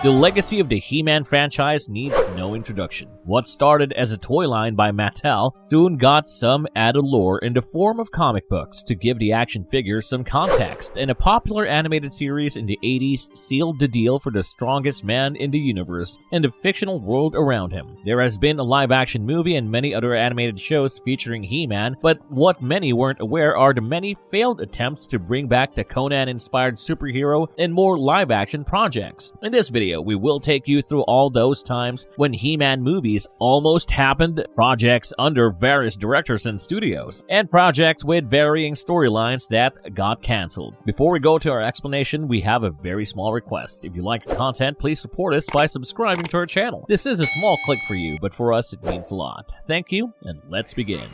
The legacy of the He-Man franchise needs no introduction. What started as a toy line by Mattel soon got some added lore in the form of comic books to give the action figures some context, and a popular animated series in the 80s sealed the deal for the strongest man in the universe and the fictional world around him. There has been a live-action movie and many other animated shows featuring He-Man, but what many weren't aware are the many failed attempts to bring back the Conan-inspired superhero in more live-action projects. In this video, we will take you through all those times when He-Man movies almost happened, projects under various directors and studios, and projects with varying storylines that got cancelled. Before we go to our explanation, we have a very small request. If you like the content, please support us by subscribing to our channel. This is a small click for you, but for us it means a lot. Thank you, and let's begin.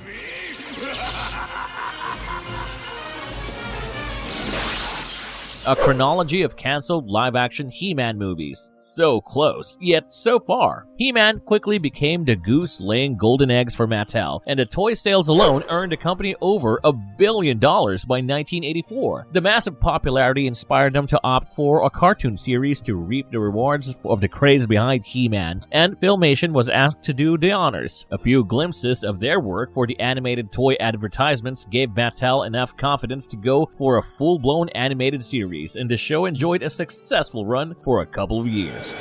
A chronology of cancelled live-action He-Man movies. So close, yet so far. He-Man quickly became the goose laying golden eggs for Mattel, and the toy sales alone earned the company over $1 billion by 1984. The massive popularity inspired them to opt for a cartoon series to reap the rewards of the craze behind He-Man, and Filmation was asked to do the honors. A few glimpses of their work for the animated toy advertisements gave Mattel enough confidence to go for a full-blown animated series, and the show enjoyed a successful run for a couple of years.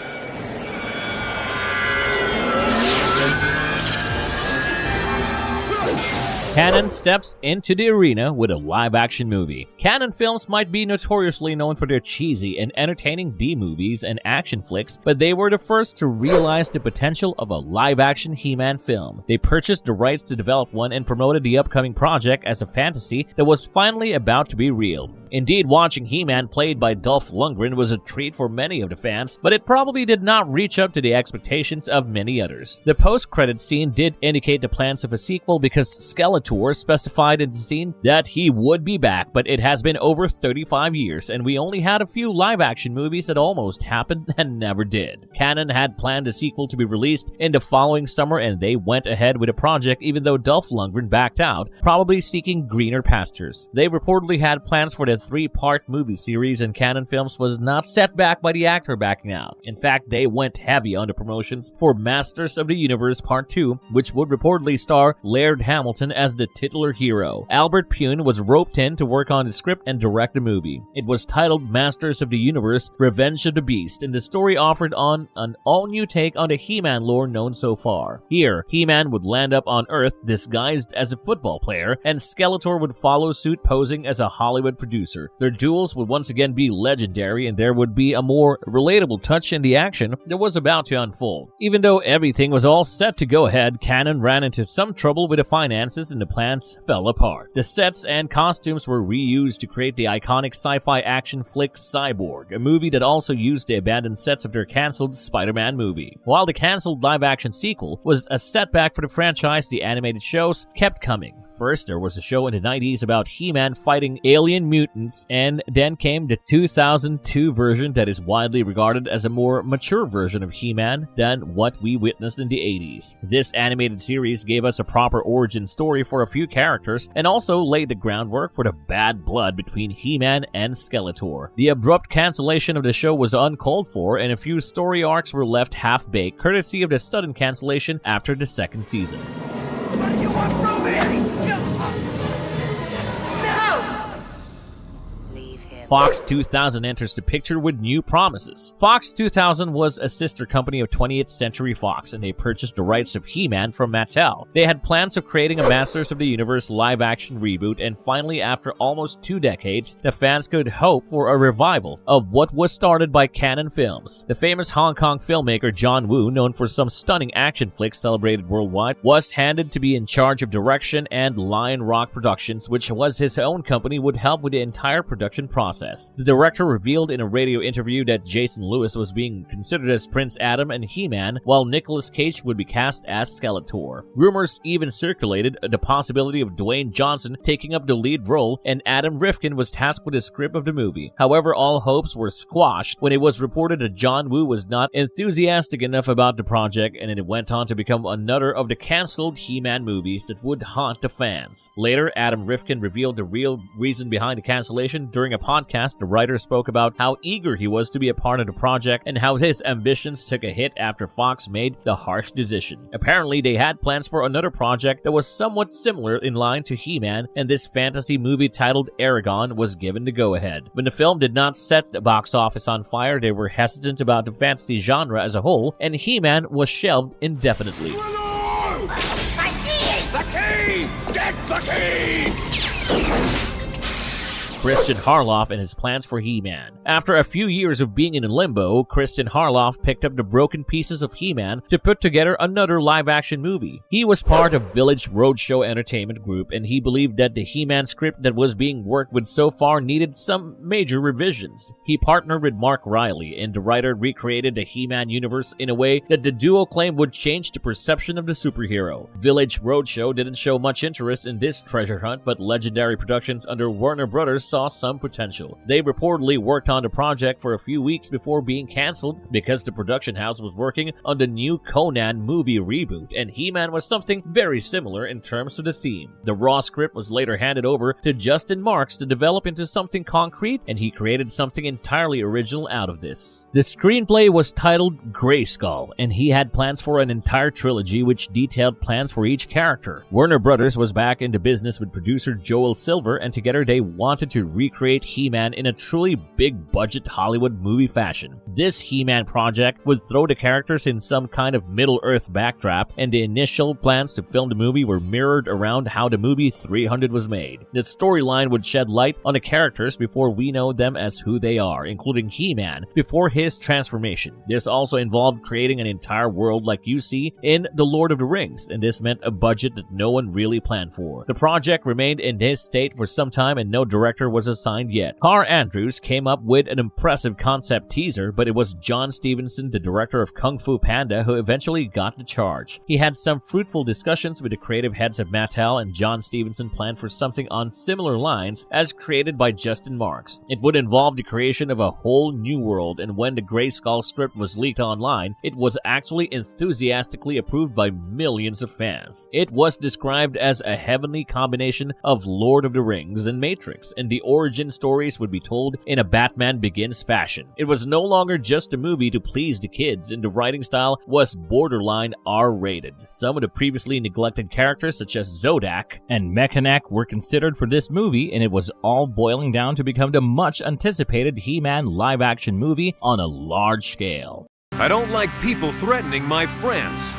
Canon steps into the arena with a live-action movie. Canon films might be notoriously known for their cheesy and entertaining B-movies and action flicks, but they were the first to realize the potential of a live-action He-Man film. They purchased the rights to develop one and promoted the upcoming project as a fantasy that was finally about to be real. Indeed, watching He-Man played by Dolph Lundgren was a treat for many of the fans, but it probably did not reach up to the expectations of many others. The post-credit scene did indicate the plans of a sequel because Skeletor specified in the scene that he would be back, but it has been over 35 years, and we only had a few live-action movies that almost happened and never did. Canon had planned a sequel to be released in the following summer, and they went ahead with a project even though Dolph Lundgren backed out, probably seeking greener pastures. They reportedly had plans for the 3-part movie series, and Canon Films was not set back by the actor backing out. In fact, they went heavy on the promotions for Masters of the Universe Part 2, which would reportedly star Laird Hamilton as the titular hero. Albert Pune was roped in to work on the script and direct the movie. It was titled Masters of the Universe: Revenge of the Beast, and the story offered on an all-new take on the He-Man lore known so far. Here, He-Man would land up on Earth disguised as a football player, and Skeletor would follow suit posing as a Hollywood producer. Their duels would once again be legendary, and there would be a more relatable touch in the action that was about to unfold. Even though everything was all set to go ahead, Canon ran into some trouble with the finances and the plans fell apart. The sets and costumes were reused to create the iconic sci-fi action flick Cyborg, a movie that also used the abandoned sets of their cancelled Spider-Man movie. While the cancelled live-action sequel was a setback for the franchise, the animated shows kept coming. First, there was a show in the 90s about He-Man fighting alien mutants, and then came the 2002 version that is widely regarded as a more mature version of He-Man than what we witnessed in the 80s. This animated series gave us a proper origin story for a few characters, and also laid the groundwork for the bad blood between He-Man and Skeletor. The abrupt cancellation of the show was uncalled for, and a few story arcs were left half-baked, courtesy of the sudden cancellation after the second season. What do you want from me? Fox 2000 enters the picture with new promises. Fox 2000 was a sister company of 20th Century Fox, and they purchased the rights of He-Man from Mattel. They had plans of creating a Masters of the Universe live-action reboot, and finally, after almost 2 decades, the fans could hope for a revival of what was started by Canon Films. The famous Hong Kong filmmaker John Woo, known for some stunning action flicks celebrated worldwide, was handed to be in charge of direction, and Lion Rock Productions, which was his own company, would help with the entire production process. The director revealed in a radio interview that Jason Lewis was being considered as Prince Adam and He-Man, while Nicolas Cage would be cast as Skeletor. Rumors even circulated the possibility of Dwayne Johnson taking up the lead role, and Adam Rifkin was tasked with the script of the movie. However, all hopes were squashed when it was reported that John Woo was not enthusiastic enough about the project, and it went on to become another of the cancelled He-Man movies that would haunt the fans. Later, Adam Rifkin revealed the real reason behind the cancellation during a podcast podcast, the writer spoke about how eager he was to be a part of the project and how his ambitions took a hit after Fox made the harsh decision. Apparently, they had plans for another project that was somewhat similar in line to HeMan, and this fantasy movie titled Aragon was given the go-ahead. When the film did not set the box office on fire, they were hesitant about the fantasy genre as a whole, and HeMan was shelved indefinitely. The key! Get the key! Christian Harloff and his plans for HeMan. After a few years of being in limbo, Christian Harloff picked up the broken pieces of HeMan to put together another live-action movie. He was part of Village Roadshow Entertainment Group, and he believed that the HeMan script that was being worked with so far needed some major revisions. He partnered with Mark Riley, and the writer recreated the HeMan universe in a way that the duo claimed would change the perception of the superhero. Village Roadshow didn't show much interest in this treasure hunt, but Legendary Productions under Warner Brothers saw some potential. They reportedly worked on the project for a few weeks before being cancelled because the production house was working on the new Conan movie reboot, and HeMan was something very similar in terms of the theme. The raw script was later handed over to Justin Marks to develop into something concrete, and he created something entirely original out of this. The screenplay was titled Grayskull, and he had plans for an entire trilogy which detailed plans for each character. Warner Brothers was back into business with producer Joel Silver, and together they wanted to recreate HeMan in a truly big-budget Hollywood movie fashion. This HeMan project would throw the characters in some kind of Middle-earth backdrop, and the initial plans to film the movie were mirrored around how the movie 300 was made. The storyline would shed light on the characters before we know them as who they are, including HeMan before his transformation. This also involved creating an entire world like you see in The Lord of the Rings, and this meant a budget that no one really planned for. The project remained in this state for some time, and no director was assigned yet. Carr Andrews came up with an impressive concept teaser, but it was John Stevenson, the director of Kung Fu Panda, who eventually got the charge. He had some fruitful discussions with the creative heads of Mattel, and John Stevenson planned for something on similar lines as created by Justin Marks. It would involve the creation of a whole new world, and when the Grayskull script was leaked online, it was actually enthusiastically approved by millions of fans. It was described as a heavenly combination of Lord of the Rings and Matrix, and the origin stories would be told in a Batman Begins fashion. It was no longer just a movie to please the kids, and the writing style was borderline R-rated. Some of the previously neglected characters such as Zodak and Mechanak were considered for this movie, and it was all boiling down to become the much anticipated HeMan live-action movie on a large scale. I don't like people threatening my friends.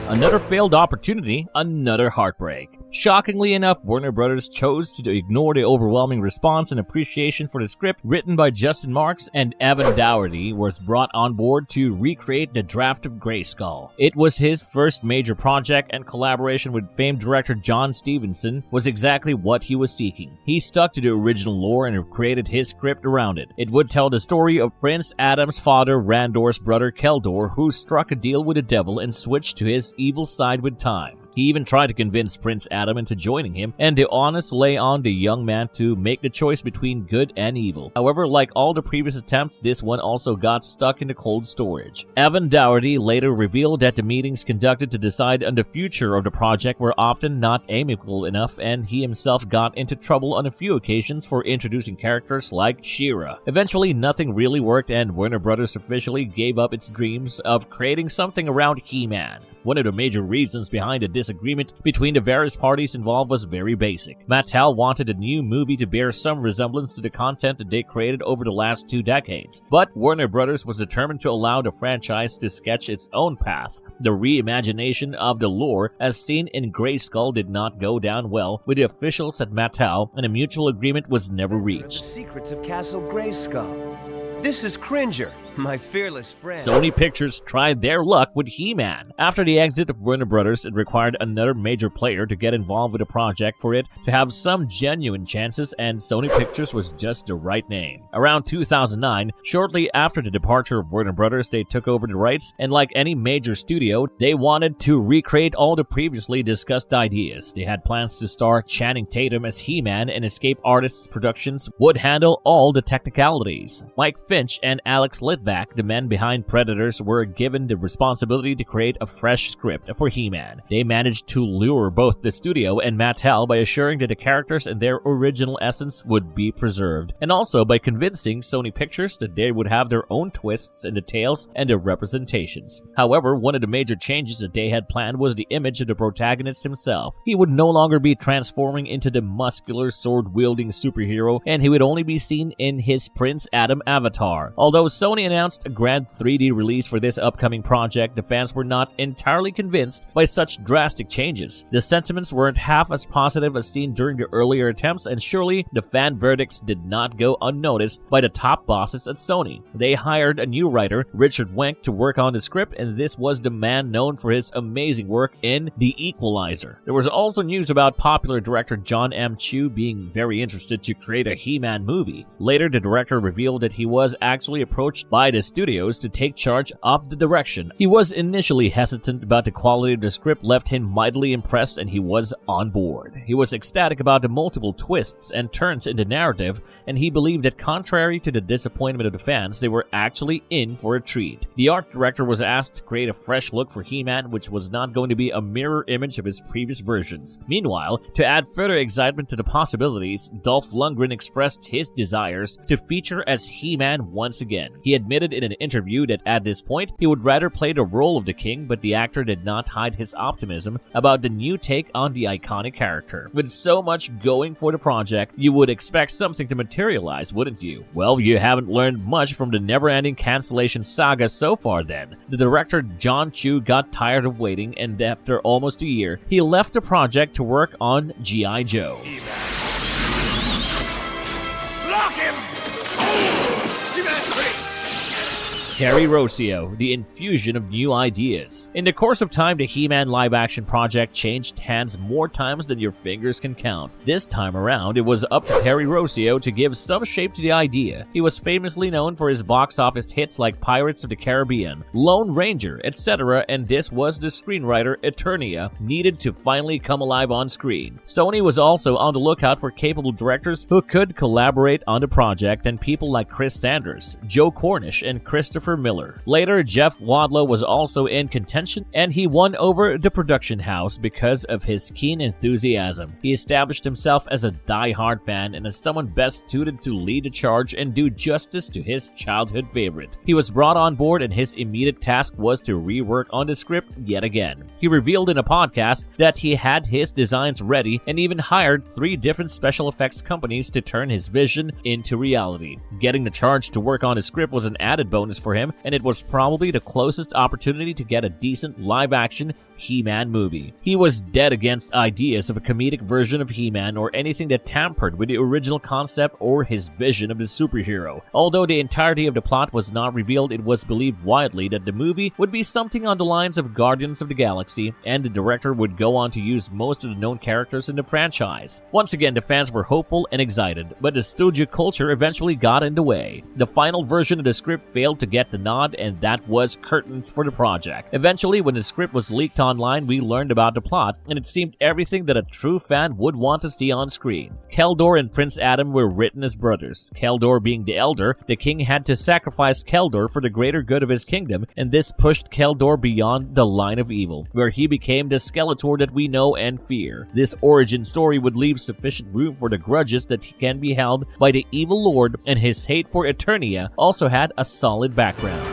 Another failed opportunity, another heartbreak. Shockingly enough, Warner Brothers chose to ignore the overwhelming response and appreciation for the script written by Justin Marks, and Evan Dougherty was brought on board to recreate the draft of Grayskull. It was his first major project, and collaboration with famed director John Stevenson was exactly what he was seeking. He stuck to the original lore and created his script around it. It would tell the story of Prince Adam's father Randor's brother Keldor, who struck a deal with the devil and switched to his evil side with time. He even tried to convince Prince Adam into joining him, and the onus lay on the young man to make the choice between good and evil. However, like all the previous attempts, this one also got stuck in the cold storage. Evan Dougherty later revealed that the meetings conducted to decide on the future of the project were often not amicable enough, and he himself got into trouble on a few occasions for introducing characters like She-Ra. Eventually, nothing really worked, and Warner Brothers officially gave up its dreams of creating something around HeMan. One of the major reasons behind the disagreement between the various parties involved was very basic. Mattel wanted the new movie to bear some resemblance to the content that they created over the last 2 decades, but Warner Brothers was determined to allow the franchise to sketch its own path. The reimagination of the lore as seen in Grayskull did not go down well with the officials at Mattel, and a mutual agreement was never reached. The secrets of Castle Grayskull. This is Cringer, my fearless friend. Sony Pictures tried their luck with HeMan. After the exit of Warner Brothers, it required another major player to get involved with the project for it to have some genuine chances, and Sony Pictures was just the right name. Around 2009, shortly after the departure of Warner Brothers, they took over the rights, and like any major studio, they wanted to recreate all the previously discussed ideas. They had plans to star Channing Tatum as HeMan, and Escape Artists Productions would handle all the technicalities. Mike Finch and Alex Litvak back, the men behind Predators were given the responsibility to create a fresh script for He-Man. They managed to lure both the studio and Mattel by assuring that the characters and their original essence would be preserved, and also by convincing Sony Pictures that they would have their own twists in the tales and the representations. However, one of the major changes that they had planned was the image of the protagonist himself. He would no longer be transforming into the muscular, sword-wielding superhero, and he would only be seen in his Prince Adam avatar. Although Sony announced a grand 3D release for this upcoming project, the fans were not entirely convinced by such drastic changes. The sentiments weren't half as positive as seen during the earlier attempts, and surely the fan verdicts did not go unnoticed by the top bosses at Sony. They hired a new writer, Richard Wenk, to work on the script, and this was the man known for his amazing work in The Equalizer. There was also news about popular director John M. Chu being very interested to create a He-Man movie. Later, the director revealed that he was actually approached by the studios to take charge of the direction. He was initially hesitant about the quality of the script, left him mightily impressed, and he was on board. He was ecstatic about the multiple twists and turns in the narrative, and he believed that contrary to the disappointment of the fans, they were actually in for a treat. The art director was asked to create a fresh look for He-Man, which was not going to be a mirror image of his previous versions. Meanwhile, to add further excitement to the possibilities, Dolph Lundgren expressed his desires to feature as He-Man once again. He admitted in an interview that at this point, he would rather play the role of the king, but the actor did not hide his optimism about the new take on the iconic character. With so much going for the project, you would expect something to materialize, wouldn't you? Well, you haven't learned much from the never-ending cancellation saga so far then. The director John Chu got tired of waiting, and after almost a year, he left the project to work on G.I. Joe. Block him! He-Man 3! Terry Rossio, the Infusion of New Ideas. In the course of time, the He-Man live-action project changed hands more times than your fingers can count. This time around, it was up to Terry Rossio to give some shape to the idea. He was famously known for his box office hits like Pirates of the Caribbean, Lone Ranger, etc., and this was the screenwriter Eternia needed to finally come alive on screen. Sony was also on the lookout for capable directors who could collaborate on the project, and people like Chris Sanders, Joe Cornish, and Christopher Miller. Later, Jeff Wadlow was also in contention, and he won over the production house because of his keen enthusiasm. He established himself as a die-hard fan and as someone best suited to lead the charge and do justice to his childhood favorite. He was brought on board, and his immediate task was to rework on the script yet again. He revealed in a podcast that he had his designs ready and even hired 3 different special effects companies to turn his vision into reality. Getting the charge to work on his script was an added bonus for him, and it was probably the closest opportunity to get a decent live-action He-Man movie. He was dead against ideas of a comedic version of He-Man or anything that tampered with the original concept or his vision of the superhero. Although the entirety of the plot was not revealed, it was believed widely that the movie would be something on the lines of Guardians of the Galaxy, and the director would go on to use most of the known characters in the franchise. Once again, the fans were hopeful and excited, but the studio culture eventually got in the way. The final version of the script failed to get the nod, and that was curtains for the project. Eventually, when the script was leaked online, we learned about the plot, and it seemed everything that a true fan would want to see on screen. Keldor and Prince Adam were written as brothers. Keldor being the elder, the king had to sacrifice Keldor for the greater good of his kingdom, and this pushed Keldor beyond the line of evil, where he became the Skeletor that we know and fear. This origin story would leave sufficient room for the grudges that can be held by the evil lord, and his hate for Eternia also had a solid background.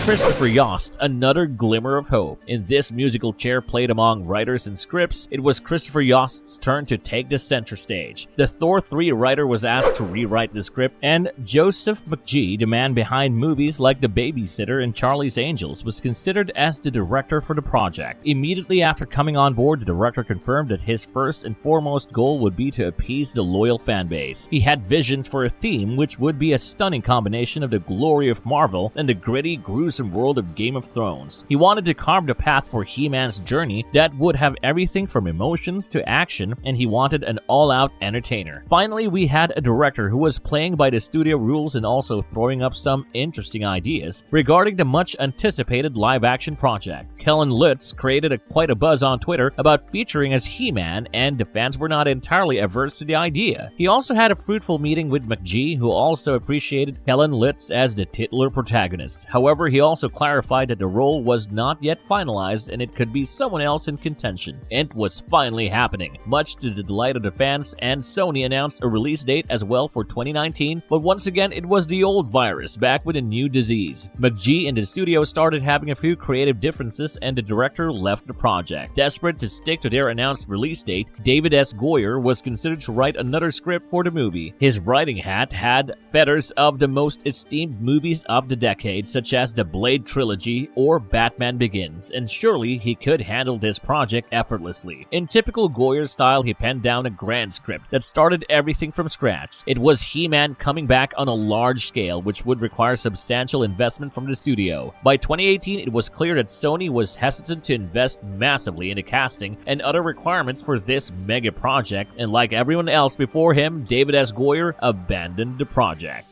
Christopher Yost, another glimmer of hope. In this musical chair played among writers and scripts, it was Christopher Yost's turn to take the center stage. The Thor 3 writer was asked to rewrite the script, and Joseph McGee, the man behind movies like The Babysitter and Charlie's Angels, was considered as the director for the project. Immediately after coming on board, the director confirmed that his first and foremost goal would be to appease the loyal fanbase. He had visions for a theme which would be a stunning combination of the glory of Marvel and the gritty, gruesome gruesome world of Game of Thrones. He wanted to carve the path for He-Man's journey that would have everything from emotions to action, and he wanted an all-out entertainer. Finally, we had a director who was playing by the studio rules and also throwing up some interesting ideas regarding the much-anticipated live-action project. Kellen Lutz created quite a buzz on Twitter about featuring as He-Man, and the fans were not entirely averse to the idea. He also had a fruitful meeting with McGee, who also appreciated Kellen Lutz as the titular protagonist. However, he also clarified that the role was not yet finalized and it could be someone else in contention. It was finally happening, much to the delight of the fans, and Sony announced a release date as well for 2019, but once again it was the old virus back with a new disease. McGee and the studio started having a few creative differences and the director left the project. Desperate to stick to their announced release date, David S. Goyer was considered to write another script for the movie. His writing hat had feathers of the most esteemed movies of the decade, such as the Blade trilogy or Batman Begins, and surely he could handle this project effortlessly. In typical Goyer style, he penned down a grand script that started everything from scratch. It was He-Man coming back on a large scale, which would require substantial investment from the studio. By 2018, it was clear that Sony was hesitant to invest massively in the casting and other requirements for this mega project, and like everyone else before him, David S. Goyer abandoned the project.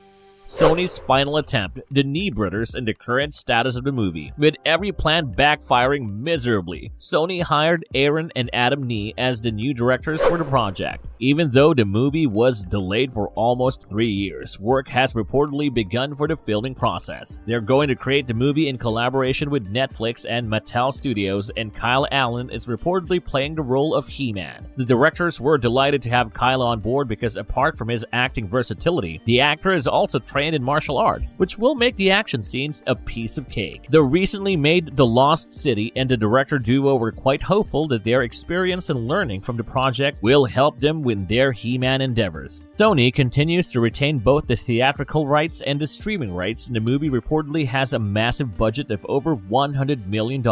Sony's final attempt, the Nee brothers, and the current status of the movie. With every plan backfiring miserably, Sony hired Aaron and Adam Nee as the new directors for the project. Even though the movie was delayed for almost 3 years, work has reportedly begun for the filming process. They're going to create the movie in collaboration with Netflix and Mattel Studios, and Kyle Allen is reportedly playing the role of He-Man. The directors were delighted to have Kyle on board because apart from his acting versatility, the actor is also trained in martial arts, which will make the action scenes a piece of cake. The recently made The Lost City and the director duo were quite hopeful that their experience and learning from the project will help them with their He-Man endeavors. Sony continues to retain both the theatrical rights and the streaming rights, and the movie reportedly has a massive budget of over $100 million.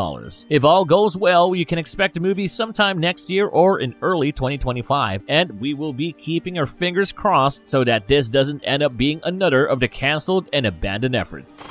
If all goes well, you can expect the movie sometime next year or in early 2025, and we will be keeping our fingers crossed so that this doesn't end up being another of the canceled and abandoned efforts.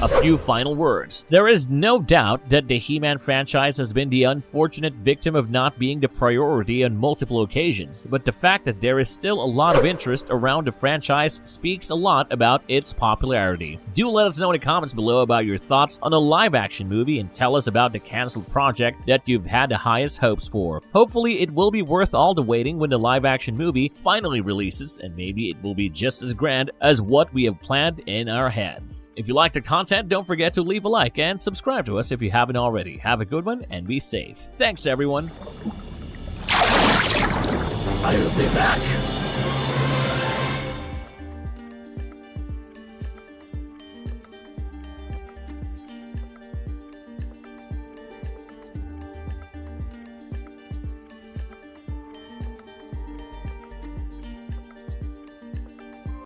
A few final words. There is no doubt that the He-Man franchise has been the unfortunate victim of not being the priority on multiple occasions, but the fact that there is still a lot of interest around the franchise speaks a lot about its popularity. Do let us know in the comments below about your thoughts on a live-action movie and tell us about the canceled project that you've had the highest hopes for. Hopefully it will be worth all the waiting when the live-action movie finally releases, and maybe it will be just as grand as what we have planned in our heads. If you like the content, don't forget to leave a like and subscribe to us if you haven't already. Have a good one and be safe. Thanks, everyone. I'll be back.